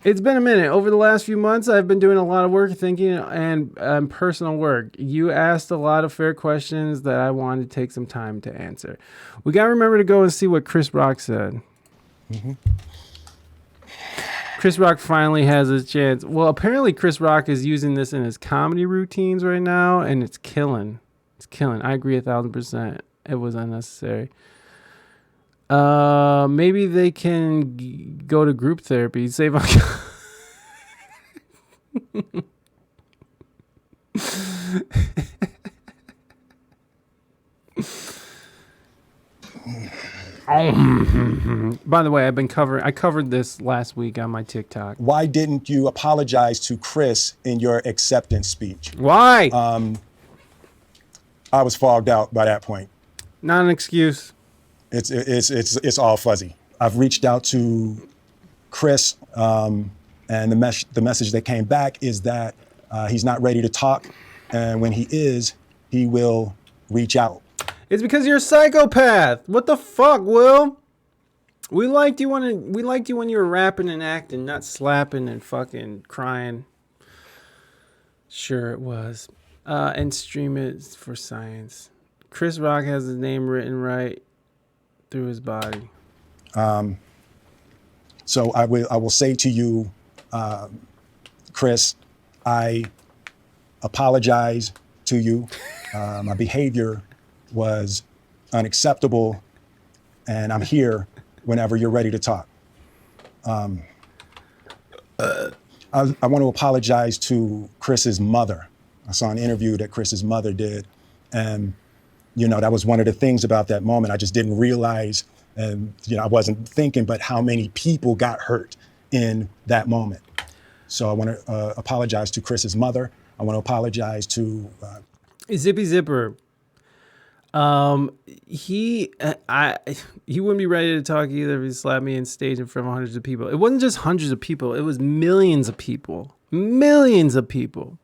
It's been a minute. Over the last few months, I've been doing a lot of work, thinking, and personal work. You asked a lot of fair questions that I wanted to take some time to answer. We got to remember to go and see what Chris Rock said. Mm-hmm. Chris Rock finally has his chance. Well, apparently Chris Rock is using this in his comedy routines right now, and it's killing. It's killing. I agree 1,000%. It was unnecessary. Maybe they can go to group therapy. Save on. By the way, I covered this last week on my TikTok. Why didn't you apologize to Chris in your acceptance speech? Why? I was fogged out by that point. Not an excuse. It's all fuzzy. I've reached out to Chris, and the message that came back is that he's not ready to talk, and when he is, he will reach out. It's because you're a psychopath. What the fuck, Will? We liked you when you were rapping and acting, not slapping and fucking crying. Sure it was. And stream it for science. Chris Rock has his name written right through his body. So I will say to you, Chris, I apologize to you. My behavior was unacceptable, and I'm here whenever you're ready to talk. I want to apologize to Chris's mother. I saw an interview that Chris's mother did, and that was one of the things about that moment. I just didn't realize, and I wasn't thinking, but how many people got hurt in that moment. So I want to apologize to Chris's mother. I want to apologize to Zippy Zipper. He wouldn't be ready to talk either if he slapped me on stage in front of hundreds of people. It wasn't just hundreds of people. It was millions of people. Millions of people.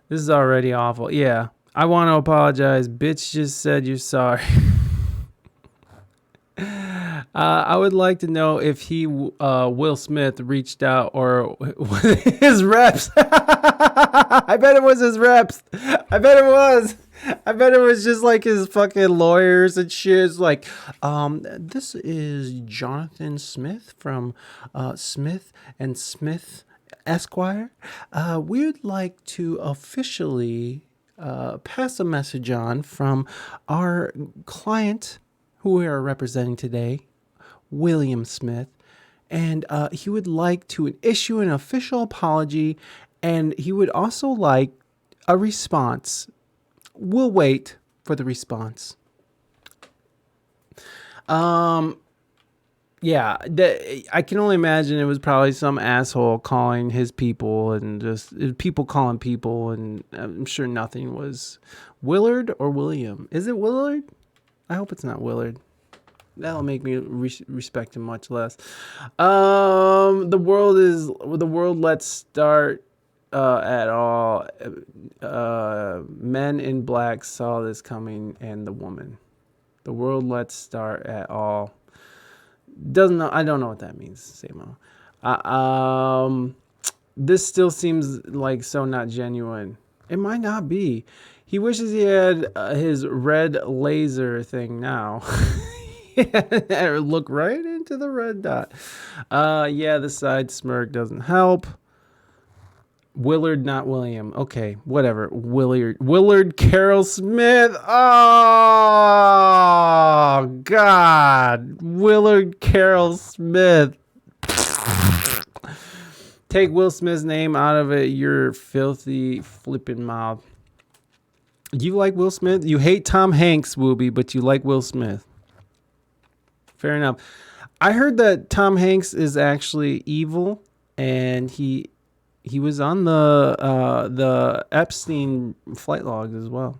This is already awful. Yeah. I want to apologize. Bitch just said you're sorry. I would like to know if Will Smith reached out or his reps. I bet it was his reps. I bet it was. I bet it was just like his fucking lawyers and shit. It's like, this is Jonathan Smith from Smith and Smith Esquire. We would like to officially pass a message on from our client who we are representing today, William Smith, and he would like to issue an official apology, and he would also like a response. We'll wait for the response. Yeah, I can only imagine it was probably some asshole calling his people and just people calling people, and I'm sure nothing was Willard or William. Is it Willard? I hope it's not Willard. That'll make me respect him much less. The world let's start at all. Men in black saw this coming, and the woman. The world let's start at all. I don't know what that means, Samo. This still seems like so not genuine. It might not be. He wishes he had his red laser thing now. Look right into the red dot. Yeah, the side smirk doesn't help. Willard, not William. Okay, whatever. Willard Carroll Smith. Oh, God. Willard Carroll Smith. Take Will Smith's name out of it, your filthy flipping mouth. You like Will Smith? You hate Tom Hanks, Wooby, but you like Will Smith. Fair enough. I heard that Tom Hanks is actually evil, and he was on the Epstein flight logs as well.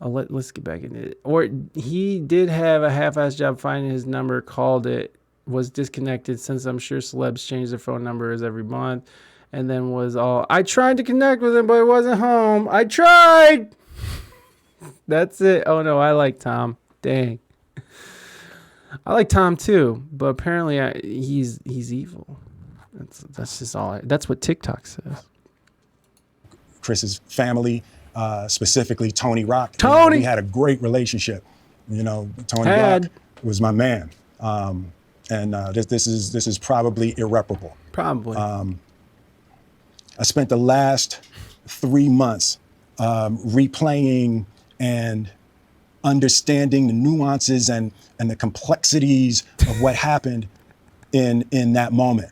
Let's get back into it. Or he did have a half-assed job finding his number, called it, was disconnected, since I'm sure celebs change their phone numbers every month, and then was all, I tried to connect with him, but he wasn't home. I tried! That's it. Oh no, I like Tom. Dang. I like Tom too, but apparently he's evil. That's just all. That's what TikTok says. Chris's family, specifically Tony Rock. Tony! We had a great relationship. Tony Had. Rock was my man. This is probably irreparable. Probably. I spent the last 3 months replaying and understanding the nuances and the complexities of what happened in that moment.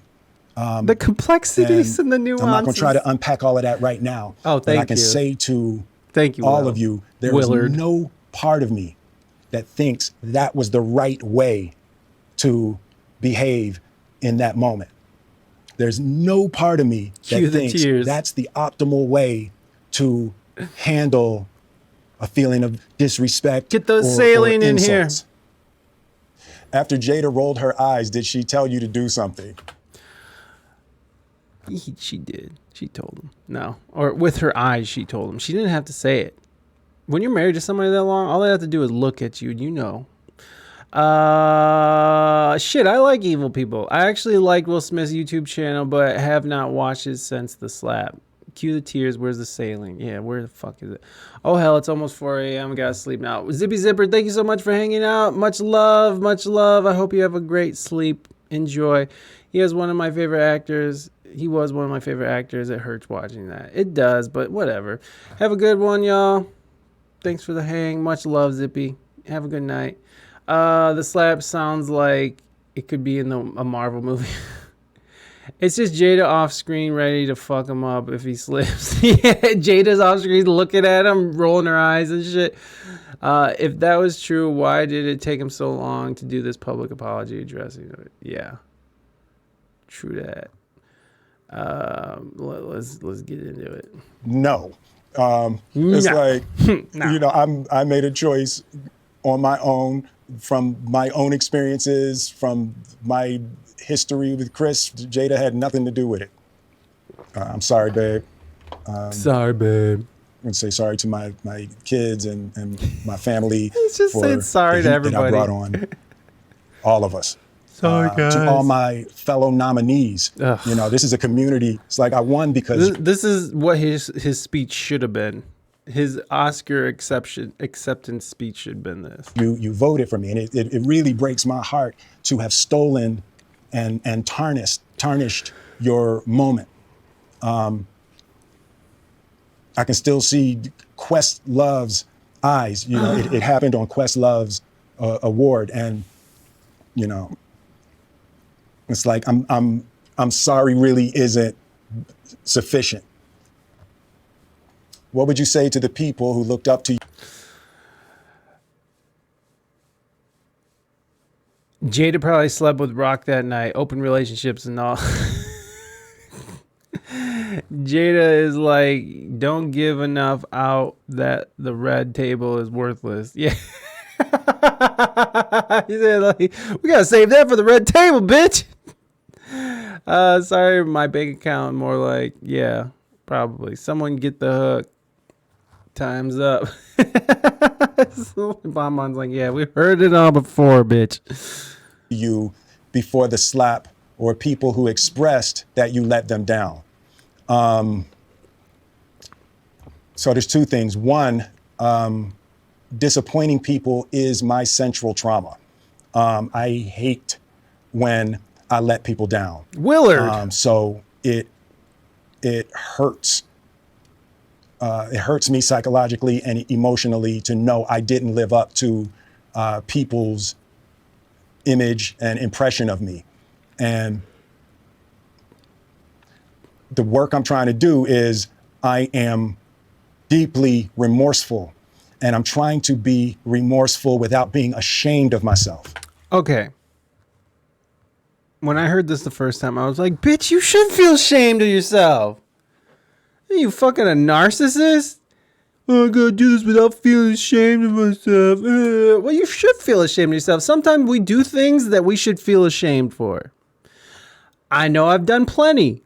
The complexities and the nuances. I'm not going to try to unpack all of that right now. Oh, but thank I can you. say to Thank you, all Will. of you, there Willard. is no part of me that thinks that was the right way to behave in that moment. There's no part of me Cue that the thinks tears. that's the optimal way to handle a feeling of disrespect. Get those or saline in here. insults. After Jada rolled her eyes, did she tell you to do something? She did. She told him. No. Or with her eyes, she told him. She didn't have to say it. When you're married to somebody that long, all they have to do is look at you and you know. Shit, I like evil people. I actually like Will Smith's YouTube channel, but have not watched it since the slap. Cue the tears. Where's the sailing? Yeah, where the fuck is it? Oh, hell, it's almost 4 a.m. I gotta sleep now. Zippy Zipper, thank you so much for hanging out. Much love, much love. I hope you have a great sleep. Enjoy. He is one of my favorite actors. He was one of my favorite actors. It hurts watching that. It does, but whatever. Have a good one, y'all. Thanks for the hang. Much love, Zippy. Have a good night. The slap sounds like it could be in a Marvel movie. It's just Jada off screen ready to fuck him up if he slips. Yeah, Jada's off screen looking at him, rolling her eyes and shit. If that was true, why did it take him so long to do this public apology addressing it? Yeah. True that. Let's get into it. No. It's No. like, No. I made a choice on my own from my own experiences, from my history with Chris. Jada had nothing to do with it. I'm sorry, babe. Sorry, babe. I'm gonna say sorry to my kids and my family. He's just saying sorry the to heat that I everybody. brought on all of us. Sorry, guys. To all my fellow nominees. Ugh. This is a community. It's like I won because This is what his speech should have been. His Oscar acceptance speech should have been this. you voted for me, and it really breaks my heart to have stolen and tarnished your moment. I can still see Questlove's eyes. It happened on Questlove's award, and it's like I'm sorry really isn't sufficient. What would you say to the people who looked up to you? Jada probably slept with Rock that night. Open relationships and all. Jada is like, don't give enough out that the red table is worthless. Yeah. He said, like, we gotta save that for the red table, bitch. Sorry, my bank account. More like, yeah, probably. Someone get the hook. Time's up. Bonbon's like, yeah, we heard it all before, bitch. You before the slap, or people who expressed that you let them down. So there's two things. One, disappointing people is my central trauma. I hate when I let people down. Willard. So it hurts. It hurts me psychologically and emotionally to know I didn't live up to people's image and impression of me. And the work I'm trying to do is I am deeply remorseful, and I'm trying to be remorseful without being ashamed of myself. Okay. When I heard this the first time, I was like, bitch, you should feel ashamed of yourself. Are you fucking a narcissist? Oh, I gotta do this without feeling ashamed of myself. Well, you should feel ashamed of yourself. Sometimes we do things that we should feel ashamed for. I know I've done plenty,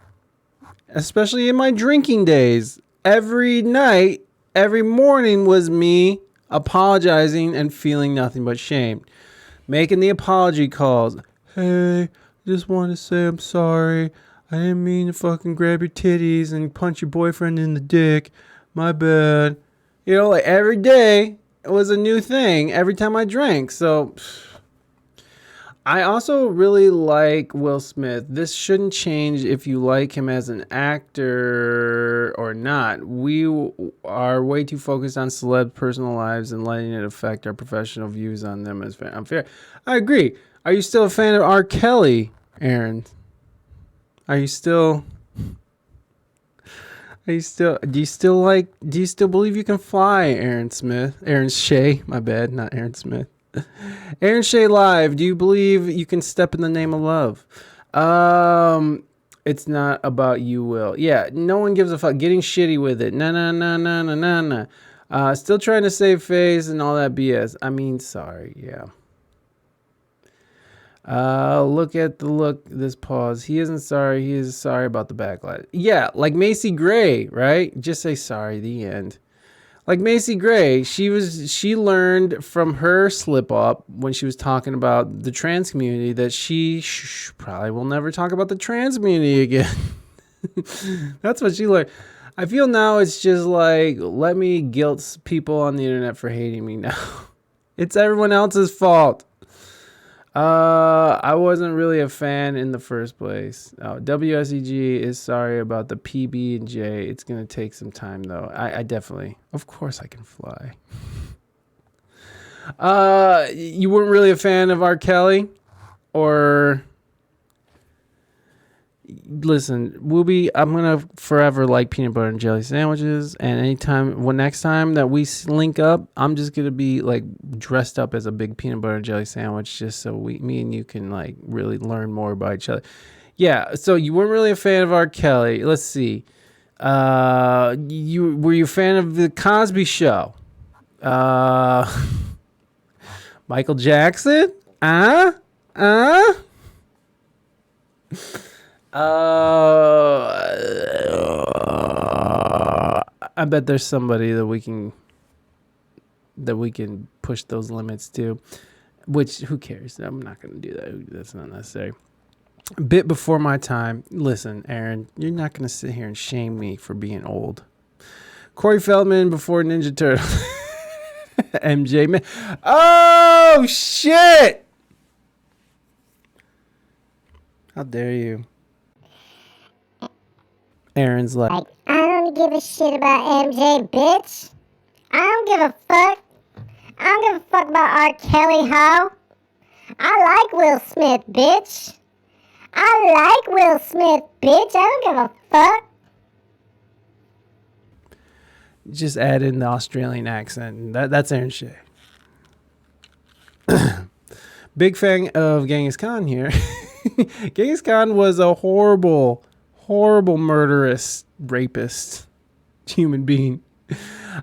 especially in my drinking days. Every night, every morning was me apologizing and feeling nothing but shame, making the apology calls. Hey, just want to say I'm sorry. I didn't mean to fucking grab your titties and punch your boyfriend in the dick. My bad. You know, like every day it was a new thing every time I drank. So I also really like Will Smith. This shouldn't change if you like him as an actor or not. We are way too focused on celeb personal lives and letting it affect our professional views on them as unfair. I agree. Are you still a fan of R. Kelly, Aaron? Are you still... do you still believe you can fly, Aaron Shea, my bad, not Aaron Smith. Aaron Shea Live, do you believe you can step in the name of love? It's not about you, Will. Yeah, no one gives a fuck. Getting shitty with it. Still trying to save face and all that BS. I mean, sorry, yeah. Look at this pause. He isn't sorry. He is sorry about the backlash. Yeah, like Macy Gray, right? Just say sorry, the end. Like Macy Gray, she learned from her slip up when she was talking about the trans community that she probably will never talk about the trans community again. That's what she learned. I feel now it's just like, let me guilt people on the internet for hating me now. It's everyone else's fault. I wasn't really a fan in the first place. WSEG is sorry about the PB and J. It's gonna take some time though. I definitely, of course, I can fly. You weren't really a fan of R. Kelly, or listen, Wooby, I'm gonna forever like peanut butter and jelly sandwiches, and next time that we link up, I'm just gonna be like dressed up as a big peanut butter and jelly sandwich, just so me and you can like really learn more about each other. Yeah, so you weren't really a fan of R. Kelly. Let's see. Were you a fan of the Cosby Show? Michael Jackson? I bet there's somebody that we can push those limits to. Which, who cares? I'm not going to do that. That's not necessary. A bit before my time. Listen, Aaron, you're not going to sit here and shame me for being old. Corey Feldman before Ninja Turtle. MJ, man. Oh, shit! How dare you? Aaron's like, I don't give a shit about MJ, bitch. I don't give a fuck. I don't give a fuck about R. Kelly, ho. I like Will Smith, bitch. I like Will Smith, bitch. I don't give a fuck. just add in the Australian accent. That's Aaron Shea. Big fan of Genghis Khan here. Genghis Khan was a horrible, horrible murderous, rapist human being.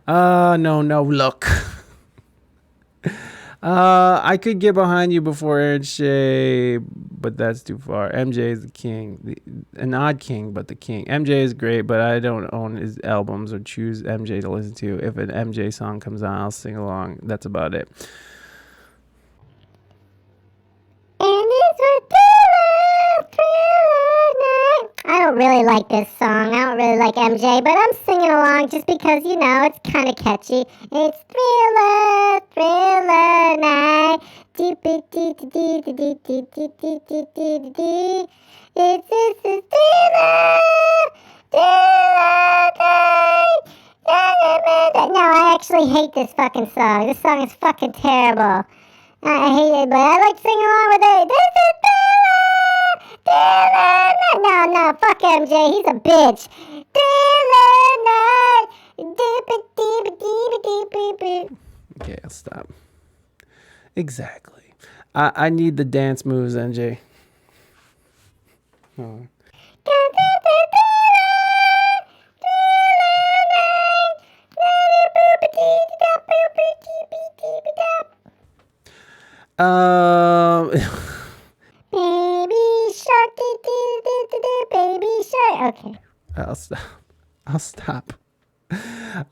No, look. I could get behind you before Aaron Shea, but that's too far. MJ is the king, an odd king, but the king. MJ is great, but I don't own his albums or choose MJ to listen to. If an MJ song comes on, I'll sing along. That's about it. And it's a thriller night. I don't really like this song. I don't really like MJ, but I'm singing along just because, you know, it's kind of catchy. It's thriller night. It's a thriller night. No, I actually hate this fucking song. This song is fucking terrible. I hate it, but I like singing along with it. This is thriller. No, fuck MJ. He's a bitch. Thriller. Okay, I'll stop. Exactly. I need the dance moves, MJ. Oh. Baby shark, baby shark. Okay. I'll stop.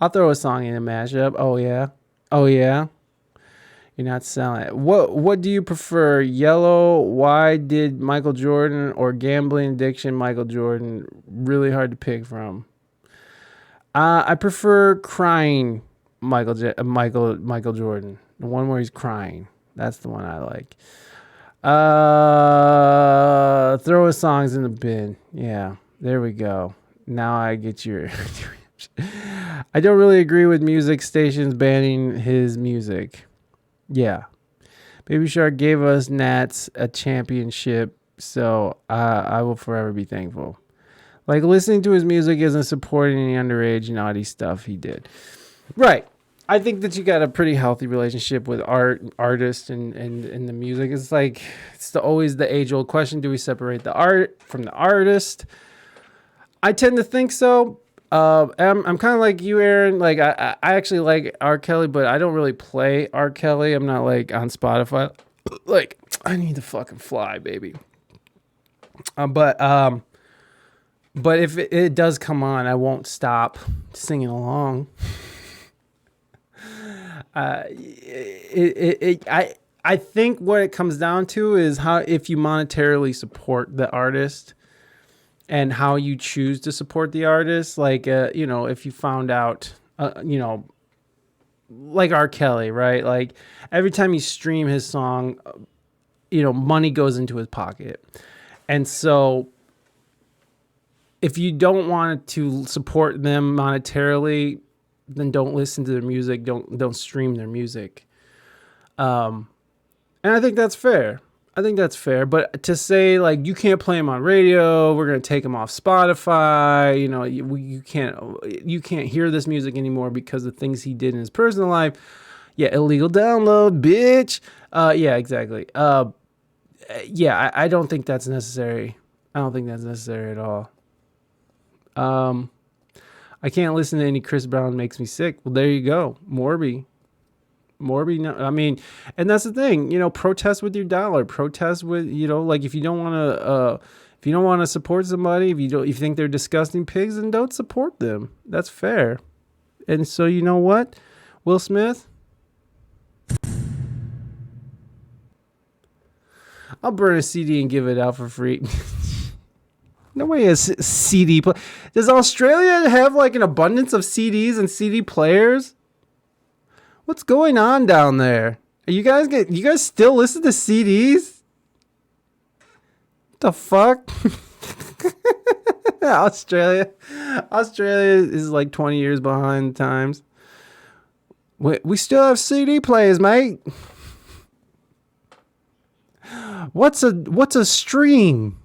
I'll throw a song in a mashup. Oh yeah. Oh yeah, you're not selling it. What do you prefer? Yellow? Why did Michael Jordan or gambling addiction? Michael Jordan. Really hard to pick from. I prefer crying. Michael Jordan. The one where he's crying. That's the one I like. Throw his songs in the bin. Yeah, there we go. Now I get your. I don't really agree with music stations banning his music. Yeah, Baby Shark gave us Nats a championship, so I will forever be thankful. Like, listening to his music isn't supporting any underage naughty stuff he did. Right. I think that you got a pretty healthy relationship with artists and the music. It's like, always the age old question: do we separate the art from the artist? I tend to think so. I'm kind of like you, Aaron. Like, I actually like R. Kelly, but I don't really play R. Kelly. I'm not like on Spotify. Like, I need to fucking fly, baby. But if it does come on, I won't stop singing along. I think what it comes down to is how, if you monetarily support the artist and how you choose to support the artist. Like, if you found out, like R. Kelly, right? Like, every time you stream his song, money goes into his pocket. And so if you don't want to support them monetarily, then don't listen to their music. Don't stream their music. And I think that's fair. But to say, like, you can't play them on radio, we're gonna take them off Spotify. You can't hear this music anymore because of things he did in his personal life. Yeah, illegal download, bitch. Yeah, exactly. I don't think that's necessary. I don't think that's necessary at all. I can't listen to any Chris Brown, makes me sick. Well, there you go. Morby, no, I mean, and that's the thing, protest with your dollar, protest with, like, if you don't want to support somebody, if you think they're disgusting pigs, then don't support them. That's fair. And so, you know what, Will Smith, I'll burn a CD and give it out for free. No way a CD play. Does Australia have like an abundance of CDs and CD players? What's going on down there? Are you guys still listen to CDs? The fuck? Australia is like 20 years behind the times. We still have CD players, mate. What's a stream?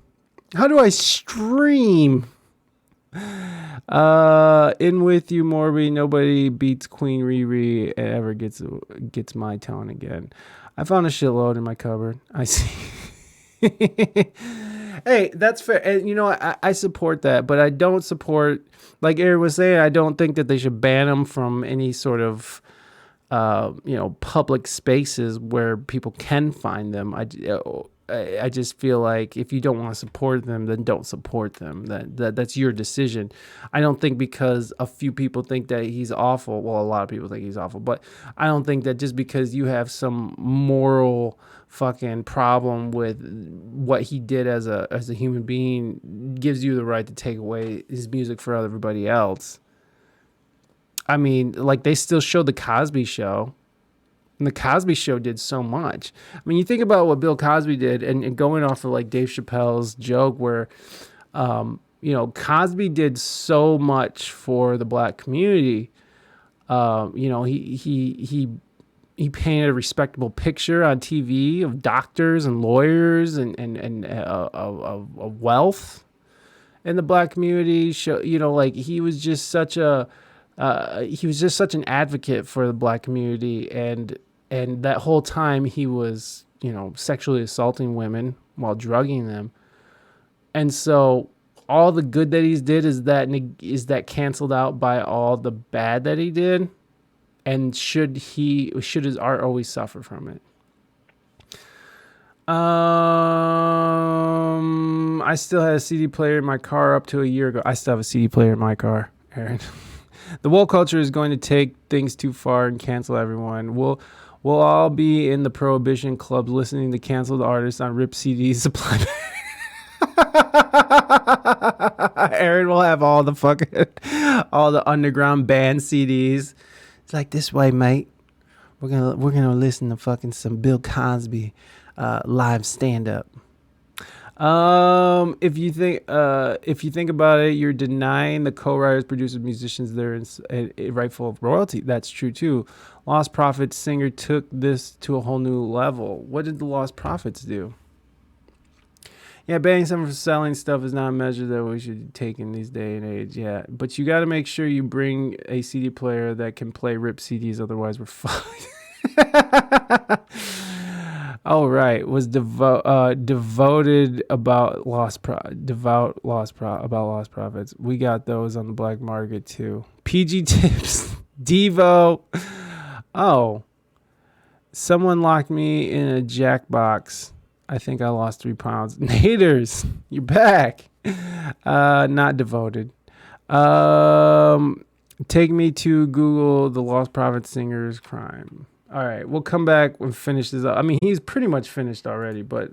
How do I stream? In with you, Morby. Nobody beats Queen Riri and ever gets my tone again. I found a shitload in my cupboard. I see. Hey, that's fair. And I support that, but I don't support, like Eric was saying, I don't think that they should ban them from any sort of public spaces where people can find them. I just feel like if you don't want to support them, then don't support them. That's your decision. I don't think because a few people think that he's awful. Well, a lot of people think he's awful, but I don't think that just because you have some moral fucking problem with what he did as a human being gives you the right to take away his music for everybody else. I mean, like, they still show the Cosby Show. And the Cosby Show did so much. I mean, you think about what Bill Cosby did, and going off of like Dave Chappelle's joke where, Cosby did so much for the black community. He painted a respectable picture on TV of doctors and lawyers and of wealth in the black community. He was just such an advocate for the black community, and that whole time he was, sexually assaulting women while drugging them. And so all the good that he's did is that canceled out by all the bad that he did? And should his art always suffer from it? I still had a CD player in my car up to a year ago. I still have a CD player in my car, Aaron. The woke culture is going to take things too far and cancel everyone. We'll all be in the prohibition clubs listening to canceled artists on rip CDs supplied. Aaron will have all the underground band CDs. It's like, this way, mate. We're gonna listen to fucking some Bill Cosby live stand up. If you think about it, you're denying the co-writers, producers, musicians their rightful royalty. That's true too. Lost Prophets singer took this to a whole new level. What did the Lost Prophets do? Yeah, banning someone for selling stuff is not a measure that we should take in these day and age. Yeah, but you got to make sure you bring a CD player that can play rip CDs. Otherwise, we're fucked. Oh, right. Was devoted about lost prophets. We got those on the black market too. PG Tips, Devo. Oh, someone locked me in a jackbox. I think I lost 3 pounds. Naders, you're back. Not devoted. Take me to Google the Lost Prophet Singer's crime. All right, we'll come back and finish this up. I mean, he's pretty much finished already, but